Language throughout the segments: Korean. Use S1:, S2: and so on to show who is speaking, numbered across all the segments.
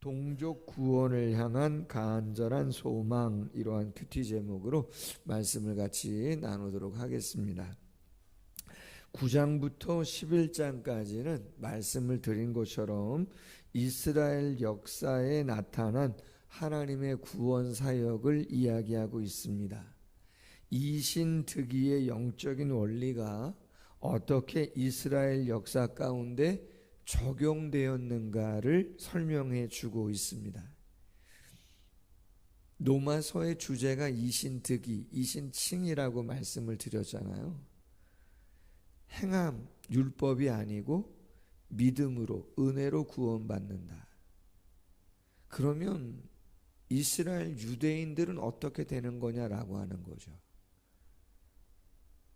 S1: 동족 구원을 향한 간절한 소망, 이러한 큐티 제목으로 말씀을 같이 나누도록 하겠습니다. 9장부터 11장까지는 말씀을 드린 것처럼 이스라엘 역사에 나타난 하나님의 구원 사역을 이야기하고 있습니다. 이신득이의 영적인 원리가 어떻게 이스라엘 역사 가운데 적용되었는가를 설명해 주고 있습니다. 로마서의 주제가 이신득이, 이신칭이라고 말씀을 드렸잖아요. 행함, 율법이 아니고 믿음으로, 은혜로 구원받는다. 그러면 이스라엘 유대인들은 어떻게 되는 거냐라고 하는 거죠.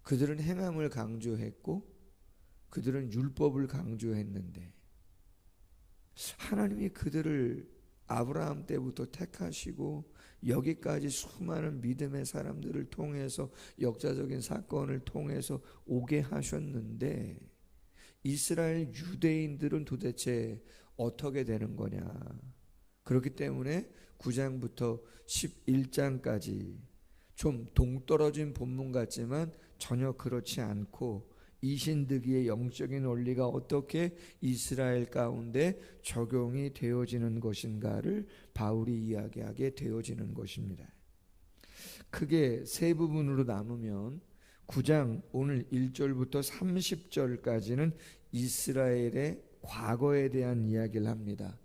S1: 그들은 행함을 강조했고 그들은 율법을 강조했는데 하나님이 그들을 아브라함 때부터 택하시고 여기까지 수많은 믿음의 사람들을 통해서 역사적인 사건을 통해서 오게 하셨는데 이스라엘 유대인들은 도대체 어떻게 되는 거냐. 그렇기 때문에 9장부터 11장까지 좀 동떨어진 본문 같지만 전혀 그렇지 않고 이신득이의 영적인 원리가 어떻게 이스라엘 가운데 적용이 되어지는 것인가를 바울이 이야기하게 되어지는 것입니다. 크게 세 부분으로 나누면 9장 오늘 1절부터 30절까지는 이스라엘의 과거에 대한 이야기를 합니다.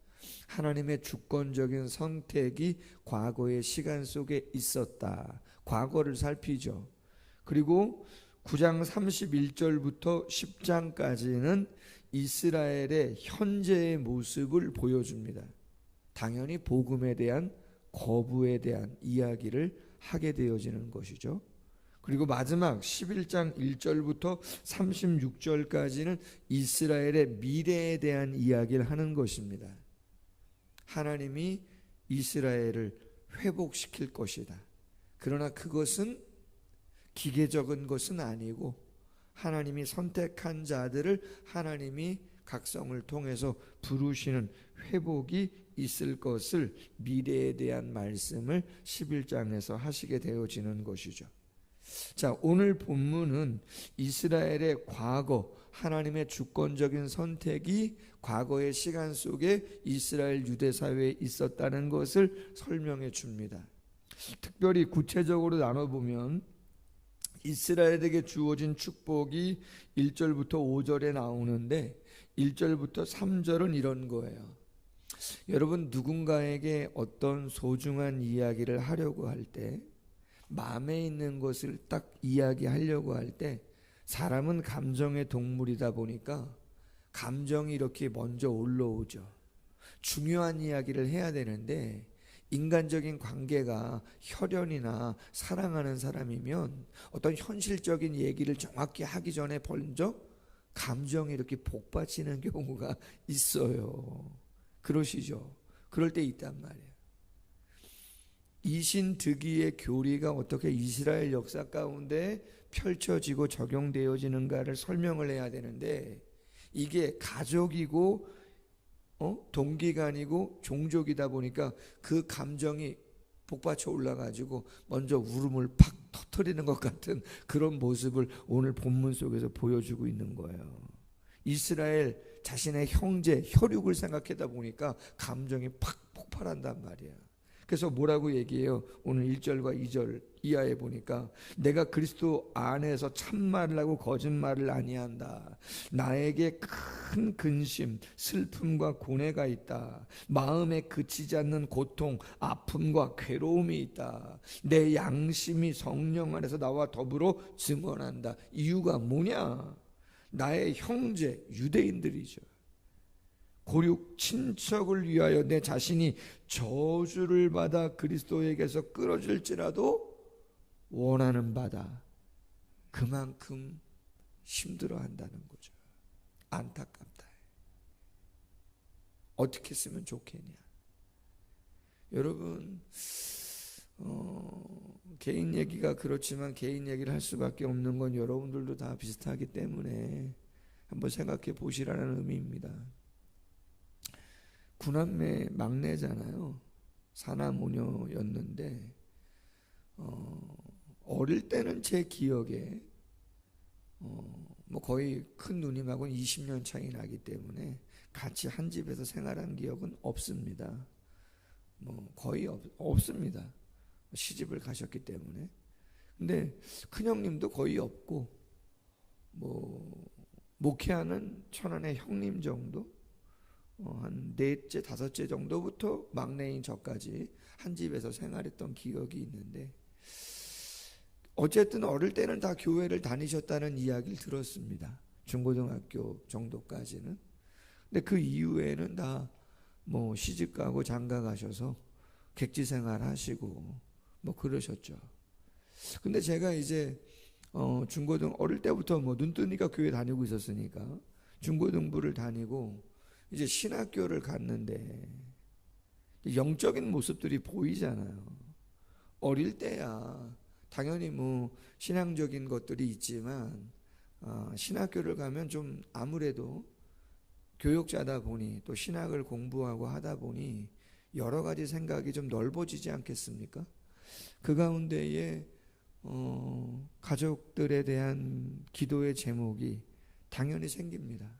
S1: 하나님의 주권적인 선택이 과거의 시간 속에 있었다. 과거를 살피죠. 그리고 9장 31절부터 10장까지는 이스라엘의 현재의 모습을 보여줍니다. 당연히 복음에 대한 거부에 대한 이야기를 하게 되어지는 것이죠. 그리고 마지막 11장 1절부터 36절까지는 이스라엘의 미래에 대한 이야기를 하는 것입니다. 하나님이 이스라엘을 회복시킬 것이다. 그러나 그것은 기계적인 것은 아니고 하나님이 선택한 자들을 하나님이 각성을 통해서 부르시는 회복이 있을 것을 미래에 대한 말씀을 11장에서 하시게 되어지는 것이죠. 자, 오늘 본문은 이스라엘의 과거, 하나님의 주권적인 선택이 과거의 시간 속에 이스라엘 유대 사회에 있었다는 것을 설명해 줍니다. 특별히 구체적으로 나눠보면 이스라엘에게 주어진 축복이 1절부터 5절에 나오는데 1절부터 3절은 이런 거예요. 여러분, 누군가에게 어떤 소중한 이야기를 하려고 할 때, 마음에 있는 것을 딱 이야기하려고 할 때 사람은 감정의 동물이다 보니까 감정이 이렇게 먼저 올라오죠. 중요한 이야기를 해야 되는데 인간적인 관계가 혈연이나 사랑하는 사람이면 어떤 현실적인 얘기를 정확히 하기 전에 먼저 감정이 이렇게 복받치는 경우가 있어요. 그러시죠? 그럴 때 있단 말이에요. 이신득이의 교리가 어떻게 이스라엘 역사 가운데 펼쳐지고 적용되어지는가를 설명을 해야 되는데 이게 가족이고 동기간이고 종족이다 보니까 그 감정이 복받쳐 올라가지고 먼저 울음을 팍 터뜨리는 것 같은 그런 모습을 오늘 본문 속에서 보여주고 있는 거예요. 이스라엘 자신의 형제, 혈육을 생각하다 보니까 감정이 팍 폭발한단 말이에요. 그래서 뭐라고 얘기해요? 오늘 1절과 2절 이하에 보니까 내가 그리스도 안에서 참말을 하고 거짓말을 아니한다. 나에게 큰 근심, 슬픔과 고뇌가 있다. 마음에 그치지 않는 고통, 아픔과 괴로움이 있다. 내 양심이 성령 안에서 나와 더불어 증언한다. 이유가 뭐냐? 나의 형제, 유대인들이죠. 고륙 친척을 위하여 내 자신이 저주를 받아 그리스도에게서 끌어질지라도 원하는 바다. 그만큼 힘들어한다는 거죠. 안타깝다. 어떻게 했으면 좋겠냐. 여러분, 개인 얘기가 그렇지만 개인 얘기를 할 수밖에 없는 건 여러분들도 다 비슷하기 때문에 한번 생각해 보시라는 의미입니다. 구남매 막내잖아요. 사남오녀였는데 어릴 때는 제 기억에 뭐 거의 큰 누님하고는 20년 차이 나기 때문에 같이 한 집에서 생활한 기억은 없습니다. 뭐 거의 없습니다. 시집을 가셨기 때문에. 근데 큰형님도 거의 없고, 뭐 목회하는 천안의 형님 정도, 한 넷째 다섯째 정도부터 막내인 저까지 한 집에서 생활했던 기억이 있는데, 어쨌든 어릴 때는 다 교회를 다니셨다는 이야기를 들었습니다. 중고등학교 정도까지는. 근데 그 이후에는 다 뭐 시집 가고 장가 가셔서 객지 생활 하시고 뭐 그러셨죠. 근데 제가 이제 중고등 어릴 때부터 뭐 눈뜨니까 교회 다니고 있었으니까 중고등부를 다니고 이제 신학교를 갔는데 영적인 모습들이 보이잖아요. 어릴 때야 당연히 뭐 신앙적인 것들이 있지만 신학교를 가면 좀 아무래도 교육자다 보니 또 신학을 공부하고 하다 보니 여러 가지 생각이 좀 넓어지지 않겠습니까? 그 가운데에 가족들에 대한 기도의 제목이 당연히 생깁니다.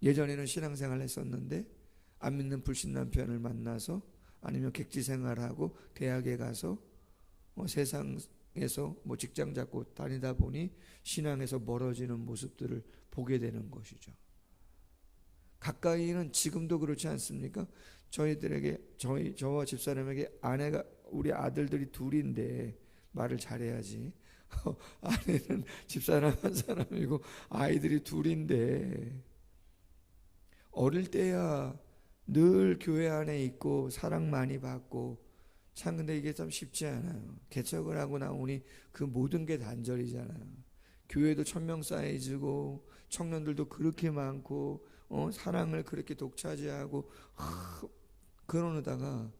S1: 예전에는 신앙생활을 했었는데 안 믿는 불신 남편을 만나서 아니면 객지 생활하고 대학에 가서 세상에서 뭐 직장 잡고 다니다 보니 신앙에서 멀어지는 모습들을 보게 되는 것이죠. 가까이는 지금도 그렇지 않습니까? 저희들에게 저와 집사람에게 아내가 우리 아들들이 둘인데 말을 잘해야지. 아내는 집사람 한 사람이고 아이들이 둘인데 어릴 때야 늘 교회 안에 있고 사랑 많이 받고 참 근데 이게 참 쉽지 않아요. 개척을 하고 나오니 그 모든 게 단절이잖아요. 교회도 1000명 사이즈고 청년들도 그렇게 많고 사랑을 그렇게 독차지하고 그러다가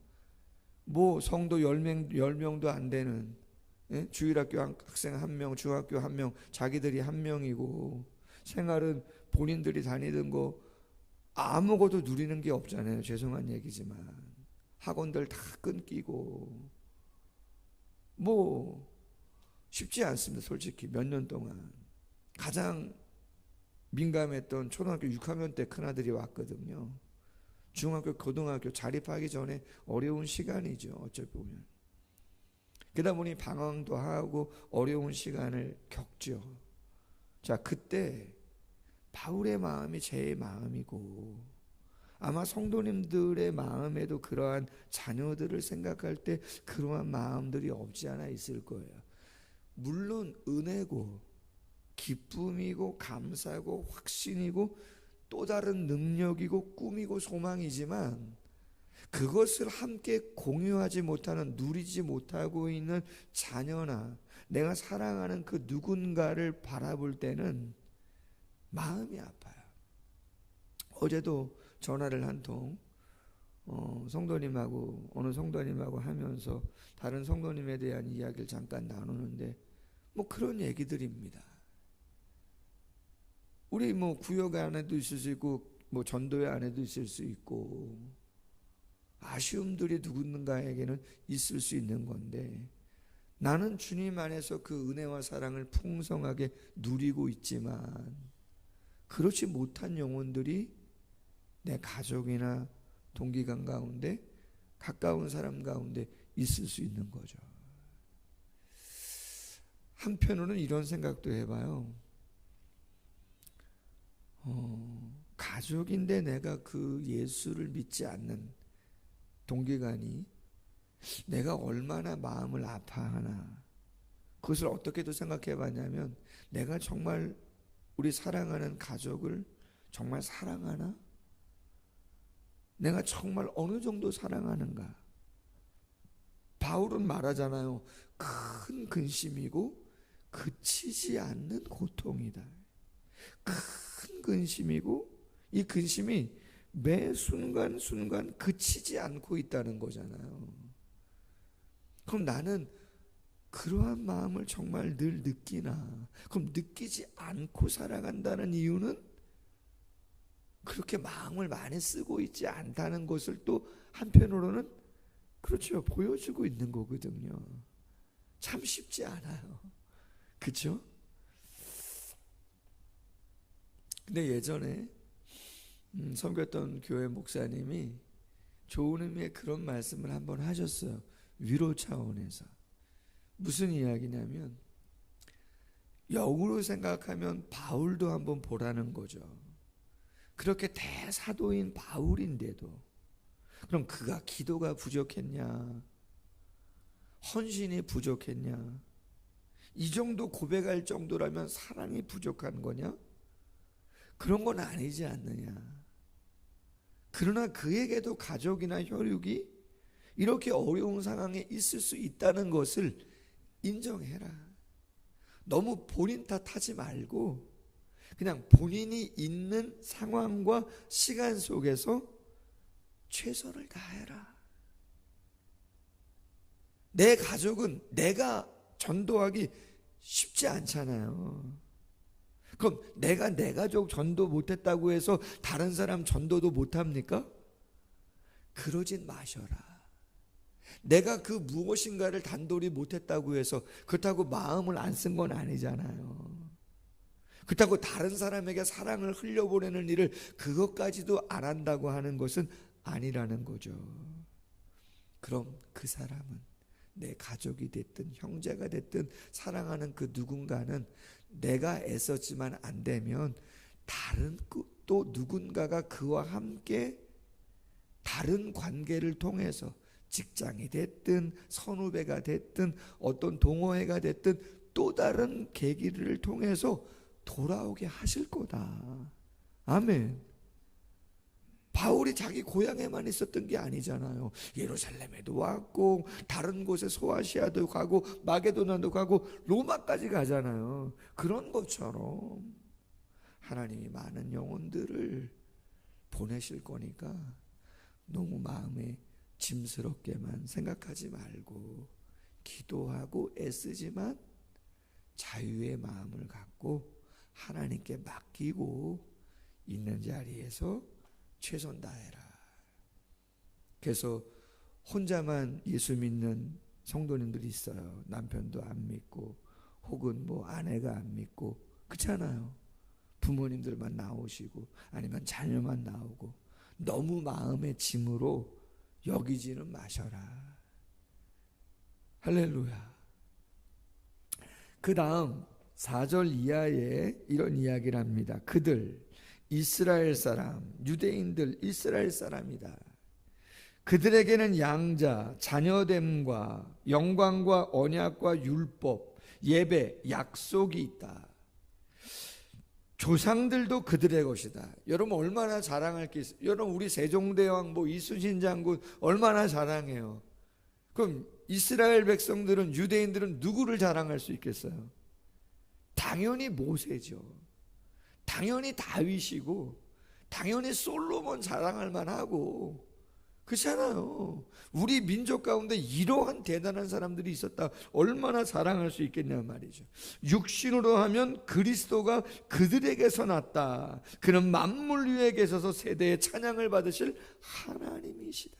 S1: 뭐 성도 10명도 안 되는 주일학교 학생 1명, 중학교 1명, 자기들이 1명이고 생활은 본인들이 다니던 거 아무것도 누리는 게 없잖아요. 죄송한 얘기지만 학원들 다 끊기고 뭐 쉽지 않습니다. 솔직히 몇 년 동안 가장 민감했던 초등학교 6학년 때 큰아들이 왔거든요. 중학교, 고등학교 자립하기 전에 어려운 시간이죠. 어쩔 보면. 그러다 보니 방황도 하고 어려운 시간을 겪죠. 자, 그때 바울의 마음이 제 마음이고 아마 성도님들의 마음에도 그러한 자녀들을 생각할 때 그러한 마음들이 없지 않아 있을 거예요. 물론 은혜고 기쁨이고 감사고 확신이고 또 다른 능력이고 꿈이고 소망이지만 그것을 함께 공유하지 못하는 누리지 못하고 있는 자녀나 내가 사랑하는 그 누군가를 바라볼 때는 마음이 아파요. 어제도 전화를 한 통 성도님하고 어느 성도님하고 하면서 다른 성도님에 대한 이야기를 잠깐 나누는데 뭐 그런 얘기들입니다. 우리 뭐 구역 안에도 있을 수 있고 뭐 전도회 안에도 있을 수 있고 아쉬움들이 누군가에게는 있을 수 있는 건데 나는 주님 안에서 그 은혜와 사랑을 풍성하게 누리고 있지만 그렇지 못한 영혼들이 내 가족이나 동기간 가운데 가까운 사람 가운데 있을 수 있는 거죠. 한편으로는 이런 생각도 해봐요. 가족인데 내가 그 예수를 믿지 않는 동기간이 내가 얼마나 마음을 아파하나. 그것을 어떻게도 생각해 봤냐면 내가 정말 우리 사랑하는 가족을 정말 사랑하나? 내가 정말 어느 정도 사랑하는가? 바울은 말하잖아요. 큰 근심이고 그치지 않는 고통이다. 큰 근심이고 이 근심이 매 순간순간 그치지 않고 있다는 거잖아요. 그럼 나는 그러한 마음을 정말 늘 느끼나? 그럼 느끼지 않고 살아간다는 이유는 그렇게 마음을 많이 쓰고 있지 않다는 것을 또 한편으로는 그렇죠, 보여주고 있는 거거든요. 참 쉽지 않아요. 그렇죠? 근데 예전에 섬겼던 교회 목사님이 좋은 의미의 그런 말씀을 한번 하셨어요. 위로 차원에서. 무슨 이야기냐면 역으로 생각하면 바울도 한번 보라는 거죠. 그렇게 대사도인 바울인데도 그럼 그가 기도가 부족했냐? 헌신이 부족했냐? 이 정도 고백할 정도라면 사랑이 부족한 거냐? 그런 건 아니지 않느냐? 그러나 그에게도 가족이나 혈육이 이렇게 어려운 상황에 있을 수 있다는 것을 인정해라. 너무 본인 탓하지 말고 그냥 본인이 있는 상황과 시간 속에서 최선을 다해라. 내 가족은 내가 전도하기 쉽지 않잖아요. 그럼 내가 내 가족 전도 못했다고 해서 다른 사람 전도도 못합니까? 그러진 마셔라. 내가 그 무엇인가를 단돌이 못했다고 해서 그렇다고 마음을 안 쓴 건 아니잖아요. 그렇다고 다른 사람에게 사랑을 흘려보내는 일을 그것까지도 안 한다고 하는 것은 아니라는 거죠. 그럼 그 사람은 내 가족이 됐든 형제가 됐든 사랑하는 그 누군가는 내가 애썼지만 안 되면 다른 또 누군가가 그와 함께 다른 관계를 통해서 직장이 됐든 선후배가 됐든 어떤 동호회가 됐든 또 다른 계기를 통해서 돌아오게 하실 거다. 아멘. 바울이 자기 고향에만 있었던 게 아니잖아요. 예루살렘에도 왔고 다른 곳에 소아시아도 가고 마게도나도 가고 로마까지 가잖아요. 그런 것처럼 하나님이 많은 영혼들을 보내실 거니까 너무 마음에 짐스럽게만 생각하지 말고 기도하고 애쓰지만 자유의 마음을 갖고 하나님께 맡기고 있는 자리에서 최선 다해라. 그래서 혼자만 예수 믿는 성도님들이 있어요. 남편도 안 믿고 혹은 뭐 아내가 안 믿고 그렇잖아요. 부모님들만 나오시고 아니면 자녀만 나오고 너무 마음의 짐으로 여기지는 마셔라. 할렐루야. 그 다음 4절 이하에 이런 이야기를 합니다. 그들 이스라엘 사람, 유대인들 이스라엘 사람이다. 그들에게는 양자, 자녀됨과 영광과 언약과 율법, 예배, 약속이 있다. 조상들도 그들의 것이다. 여러분 얼마나 자랑할 게 있어요. 여러분 우리 세종대왕 뭐 이순신 장군 얼마나 자랑해요. 그럼 이스라엘 백성들은 유대인들은 누구를 자랑할 수 있겠어요? 당연히 모세죠. 당연히 다윗이고 당연히 솔로몬 자랑할 만하고 그렇잖아요. 우리 민족 가운데 이러한 대단한 사람들이 있었다. 얼마나 자랑할 수 있겠냐 말이죠. 육신으로 하면 그리스도가 그들에게서 났다. 그는 만물 위에 계셔서 세대의 찬양을 받으실 하나님이시다.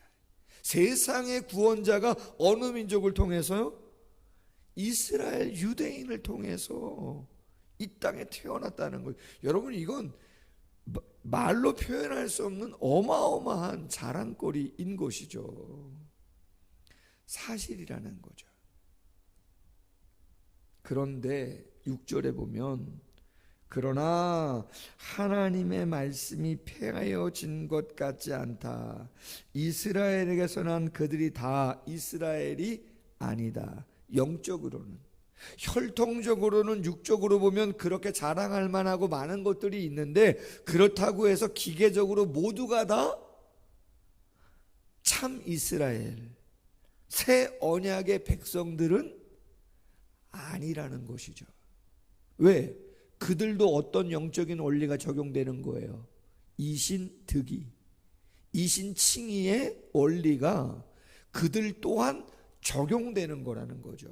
S1: 세상의 구원자가 어느 민족을 통해서요? 이스라엘 유대인을 통해서 이 땅에 태어났다는 거예요. 여러분 이건 말로 표현할 수 없는 어마어마한 자랑거리인 것이죠. 사실이라는 거죠. 그런데 6절에 보면 그러나 하나님의 말씀이 폐하여진 것 같지 않다. 이스라엘에게서 난 그들이 다 이스라엘이 아니다. 영적으로는, 혈통적으로는, 육적으로 보면 그렇게 자랑할 만하고 많은 것들이 있는데 그렇다고 해서 기계적으로 모두가 다 참 이스라엘, 새 언약의 백성들은 아니라는 것이죠. 왜? 그들도 어떤 영적인 원리가 적용되는 거예요. 이신득이, 이신칭의의 원리가 그들 또한 적용되는 거라는 거죠.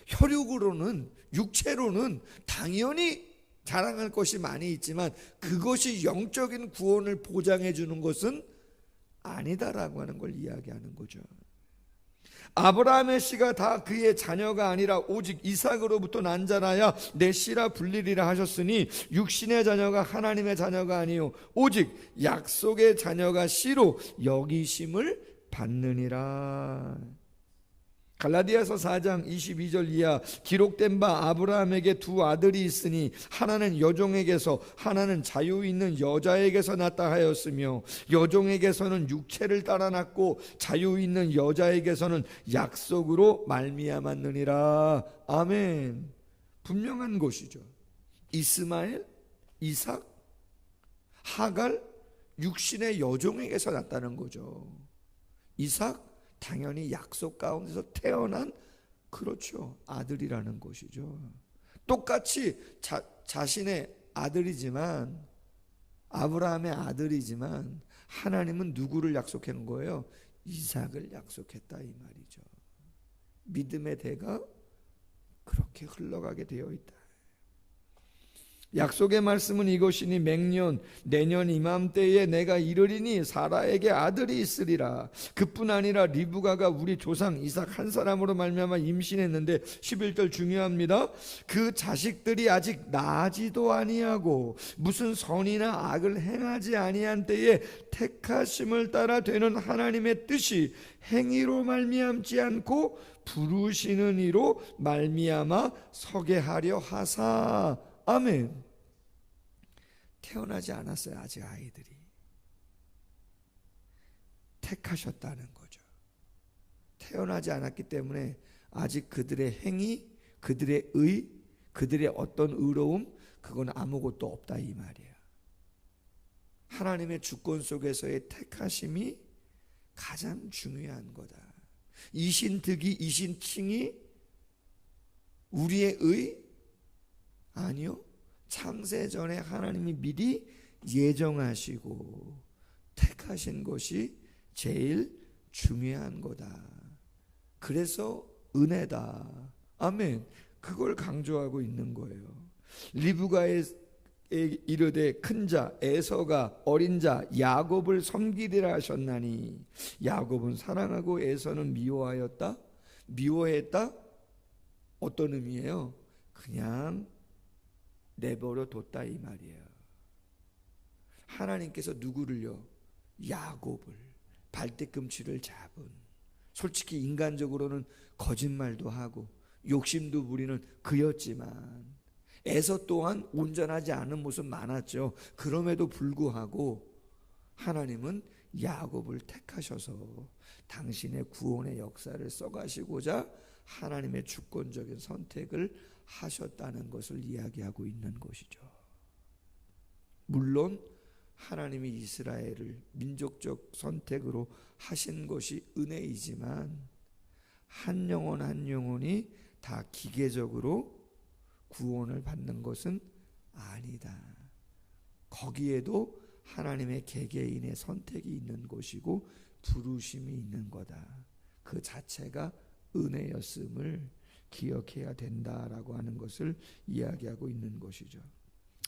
S1: 혈육으로는, 육체로는 당연히 자랑할 것이 많이 있지만 그것이 영적인 구원을 보장해 주는 것은 아니다라고 하는 걸 이야기하는 거죠. 아브라함의 씨가 다 그의 자녀가 아니라 오직 이삭으로부터 난 자라야 내 씨라 불리리라 하셨으니 육신의 자녀가 하나님의 자녀가 아니요 오직 약속의 자녀가 씨로 여기심을 받느니라. 갈라디아서 4장 22절 이하 기록된 바 아브라함에게 두 아들이 있으니 하나는 여종에게서 하나는 자유 있는 여자에게서 났다 하였으며 여종에게서는 육체를 따라 났고 자유 있는 여자에게서는 약속으로 말미암았느니라. 아멘. 분명한 것이죠. 이스마엘, 이삭, 하갈, 육신의 여종에게서 났다는 거죠. 이삭 당연히 약속 가운데서 태어난 그렇죠. 아들이라는 것이죠. 똑같이 자신의 아들이지만 아브라함의 아들이지만 하나님은 누구를 약속한 거예요? 이삭을 약속했다 이 말이죠. 믿음의 대가 그렇게 흘러가게 되어 있다. 약속의 말씀은 이것이니 맹년 내년 이맘때에 내가 이르리니 사라에게 아들이 있으리라. 그뿐 아니라 리브가가 우리 조상 이삭 한 사람으로 말미암아 임신했는데 11절 중요합니다. 그 자식들이 아직 나지도 아니하고 무슨 선이나 악을 행하지 아니한 때에 택하심을 따라 되는 하나님의 뜻이 행위로 말미암지 않고 부르시는 이로 말미암아 서게 하려 하사. 아멘. 태어나지 않았어요. 아직 아이들이. 택하셨다는 거죠. 태어나지 않았기 때문에 아직 그들의 행위, 그들의 의, 그들의 어떤 의로움 그건 아무것도 없다 이 말이야. 하나님의 주권 속에서의 택하심이 가장 중요한 거다. 이신득이 이신칭이 우리의 의? 아니요. 창세전에 하나님이 미리 예정하시고 택하신 것이 제일 중요한 거다. 그래서 은혜다. 아멘. 그걸 강조하고 있는 거예요. 리브가에 이르되 큰 자 에서가 어린 자 야곱을 섬기리라 하셨나니 야곱은 사랑하고 에서는 미워하였다. 미워했다. 어떤 의미예요? 그냥 내버려 뒀다 이 말이에요. 하나님께서 누구를요? 야곱을 발뒤꿈치를 잡은, 솔직히 인간적으로는 거짓말도 하고 욕심도 부리는 그였지만 에서 또한 온전하지 않은 모습 많았죠. 그럼에도 불구하고 하나님은 야곱을 택하셔서 당신의 구원의 역사를 써가시고자 하나님의 주권적인 선택을 하셨다는 것을 이야기하고 있는 것이죠. 물론 하나님이 이스라엘을 민족적 선택으로 하신 것이 은혜이지만 한 영혼 한 영혼이 다 기계적으로 구원을 받는 것은 아니다. 거기에도 하나님의 개개인의 선택이 있는 것이고 부르심이 있는 거다. 그 자체가 은혜였음을 기억해야 된다라고 하는 것을 이야기하고 있는 것이죠.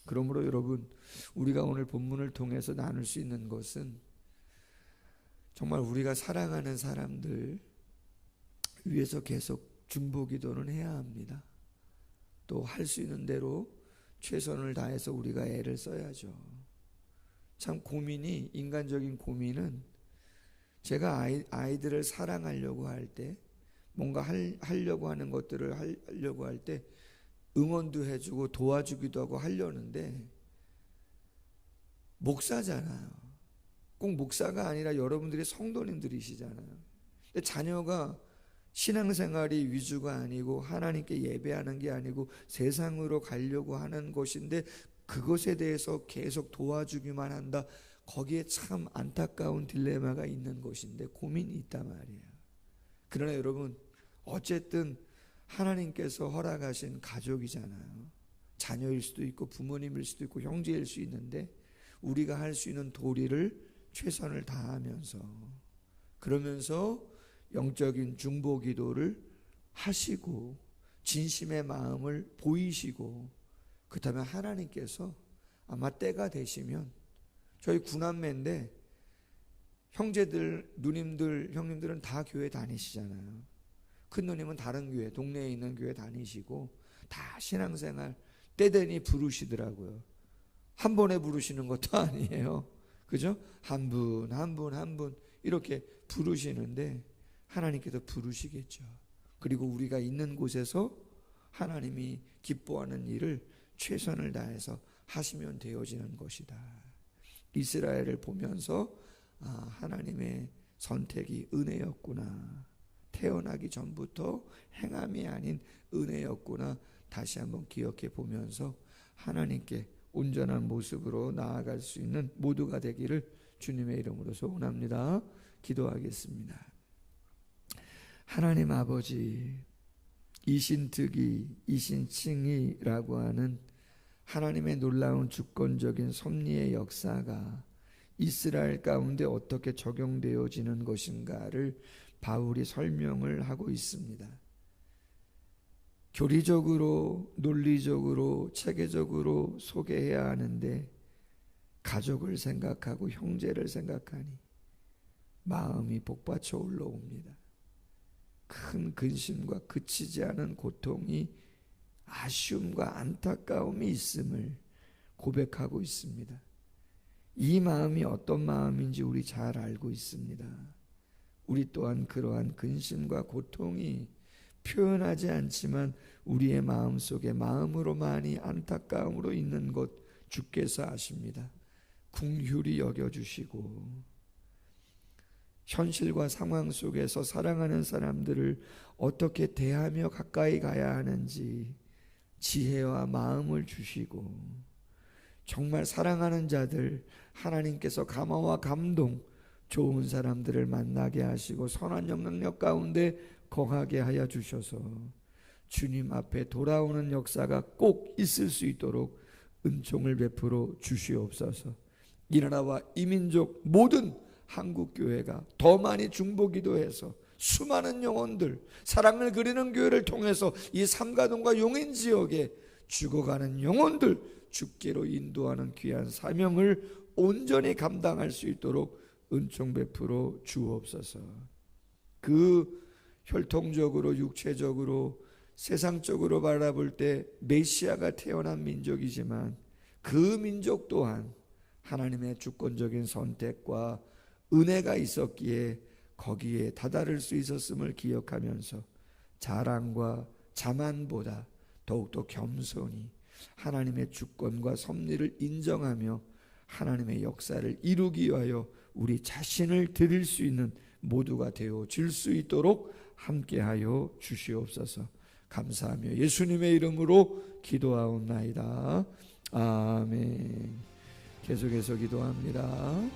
S1: 그러므로 여러분, 우리가 오늘 본문을 통해서 나눌 수 있는 것은 정말 우리가 사랑하는 사람들 위해서 계속 중보기도는 해야 합니다. 또 할 수 있는 대로 최선을 다해서 우리가 애를 써야죠. 참 고민이, 인간적인 고민은 제가 아이들을 사랑하려고 할 때, 뭔가 하려고 하는 것들을 하려고 할 때 응원도 해주고 도와주기도 하고 하려는데 목사잖아요. 꼭 목사가 아니라 여러분들이 성도님들이시잖아요. 근데 자녀가 신앙생활이 위주가 아니고 하나님께 예배하는 게 아니고 세상으로 가려고 하는 것인데 그것에 대해서 계속 도와주기만 한다. 거기에 참 안타까운 딜레마가 있는 것인데 고민이 있단 말이에요. 그러나 여러분, 어쨌든 하나님께서 허락하신 가족이잖아요. 자녀일 수도 있고 부모님일 수도 있고 형제일 수 있는데 우리가 할 수 있는 도리를 최선을 다하면서, 그러면서 영적인 중보 기도를 하시고 진심의 마음을 보이시고 그렇다면 하나님께서 아마 때가 되시면, 저희 구남매인데 형제들, 누님들, 형님들은 다 교회 다니시잖아요. 큰 누님은 다른 교회, 동네에 있는 교회 다니시고 다 신앙생활 때 되니 부르시더라고요. 한 번에 부르시는 것도 아니에요. 그죠? 한 분 한 분 한 분 이렇게 부르시는데 하나님께서 부르시겠죠. 그리고 우리가 있는 곳에서 하나님이 기뻐하는 일을 최선을 다해서 하시면 되어지는 것이다. 이스라엘을 보면서 하나님의 선택이 은혜였구나, 태어나기 전부터 행함이 아닌 은혜였구나, 다시 한번 기억해 보면서 하나님께 온전한 모습으로 나아갈 수 있는 모두가 되기를 주님의 이름으로 소원합니다. 기도하겠습니다. 하나님 아버지, 이신특위, 이신칭의라고 하는 하나님의 놀라운 주권적인 섭리의 역사가 이스라엘 가운데 어떻게 적용되어지는 것인가를 바울이 설명을 하고 있습니다. 교리적으로, 논리적으로, 체계적으로 소개해야 하는데 가족을 생각하고 형제를 생각하니 마음이 복받쳐 올라옵니다. 큰 근심과 그치지 않은 고통이, 아쉬움과 안타까움이 있음을 고백하고 있습니다. 이 마음이 어떤 마음인지 우리 잘 알고 있습니다. 우리 또한 그러한 근심과 고통이 표현하지 않지만 우리의 마음속에 마음으로 많이 안타까움으로 있는 것 주께서 아십니다. 긍휼히 여겨주시고 현실과 상황 속에서 사랑하는 사람들을 어떻게 대하며 가까이 가야 하는지 지혜와 마음을 주시고, 정말 사랑하는 자들 하나님께서 감화와 감동, 좋은 사람들을 만나게 하시고 선한 영향력 가운데 거하게 하여 주셔서 주님 앞에 돌아오는 역사가 꼭 있을 수 있도록 은총을 베풀어 주시옵소서. 이 나라와 이 민족 모든 한국교회가 더 많이 중보기도해서 수많은 영혼들, 사랑을 그리는 교회를 통해서 이 삼가동과 용인 지역에 죽어가는 영혼들 주께로 인도하는 귀한 사명을 온전히 감당할 수 있도록 은총 베풀어 주옵소서. 그 혈통적으로, 육체적으로, 세상적으로 바라볼 때 메시아가 태어난 민족이지만 그 민족 또한 하나님의 주권적인 선택과 은혜가 있었기에 거기에 다다를 수 있었음을 기억하면서 자랑과 자만보다 더욱더 겸손히 하나님의 주권과 섭리를 인정하며 하나님의 역사를 이루기 위하여 우리 자신을 드릴 수 있는 모두가 되어질 수 있도록 함께하여 주시옵소서. 감사하며 예수님의 이름으로 기도하옵나이다. 아멘. 계속해서 기도합니다.